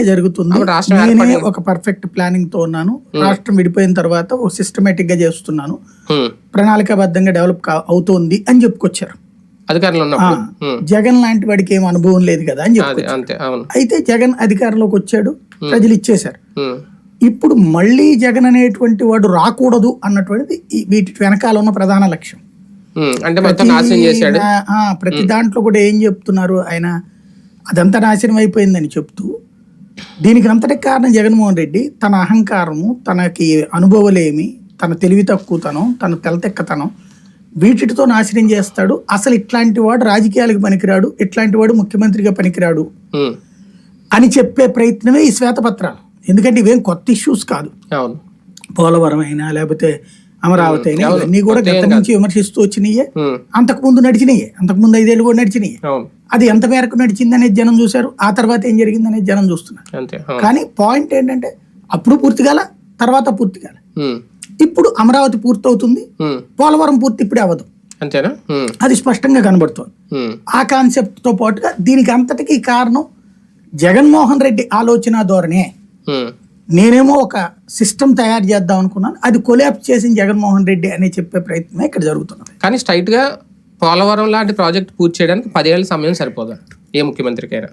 జరుగుతుంది. నేనే ఒక పర్ఫెక్ట్ ప్లానింగ్ తో ఉన్నాను. రాష్ట్రం విడిపోయిన తర్వాత ఒక సిస్టమేటిక్ గా చేస్తున్నాను, ప్రణాళికాబద్ధంగా డెవలప్ అవుతోంది అని చెప్పుకొచ్చారు. జగన్ లాంటి వాడికి ఏం అనుభవం లేదు కదా అని చెప్పుకొచ్చారు. అయితే జగన్ అధికారంలోకి వచ్చాడు, ప్రజలు ఇచ్చేశారు. ఇప్పుడు మళ్ళీ జగన్ అనేటువంటి వాడు రాకూడదు అన్నటువంటిది వీటి వెనకాల ఉన్న ప్రధాన లక్ష్యం. ప్రతి దాంట్లో కూడా ఏం చెప్తున్నారు ఆయన, అదంతా నాశనం అయిపోయిందని చెప్తూ దీనికి అంతటికి కారణం జగన్మోహన్ రెడ్డి తన అహంకారము, తనకి అనుభవలేమి, తన తెలివి తక్కువతనం, తన తెలతెక్కతనం వీటితో నాశనం చేస్తాడు. అసలు ఇట్లాంటి వాడు రాజకీయాలకు పనికిరాడు, ఇట్లాంటి వాడు ముఖ్యమంత్రిగా పనికిరాడు అని చెప్పే ప్రయత్నమే ఈ శ్వేతపత్రాలు. ఎందుకంటే ఇవేం కొత్త ఇష్యూస్ కాదు. పోలవరం అయినా లేకపోతే అమరావతి అయినా ఇవన్నీ కూడా గత నుంచి విమర్శిస్తూ వచ్చినాయే, అంతకుముందు నడిచినాయే, అంతకుముందు 5 ఏళ్ళు కూడా నడిచినాయి. అది ఎంత మేరకు నడిచింది అనేది జనం చూశారు, ఆ తర్వాత ఏం జరిగింది అనేది జనం చూస్తున్నారు. కానీ పాయింట్ ఏంటంటే అప్పుడు పూర్తి కాల, తర్వాత పూర్తి కాల. ఇప్పుడు అమరావతి పూర్తి అవుతుంది, పోలవరం పూర్తి ఇప్పుడే అవ్వదు, అది స్పష్టంగా కనబడుతుంది. ఆ కాన్సెప్ట్ తో పాటుగా దీనికి అంతటికీ కారణం జగన్మోహన్ రెడ్డి ఆలోచన ధోరణే. నేనేమో ఒక సిస్టమ్ తయారు చేద్దాం అనుకున్నాను, అది కొలాప్స్ చేసిన జగన్మోహన్ రెడ్డి అని చెప్పే ప్రయత్నమే ఇక్కడ జరుగుతున్నది. కానీ స్ట్రైట్ గా పోలవరం లాంటి ప్రాజెక్ట్ పూర్తి చేయడానికి 10 ఏళ్ళ సమయం సరిపోదు ఏ ముఖ్యమంత్రికైనా.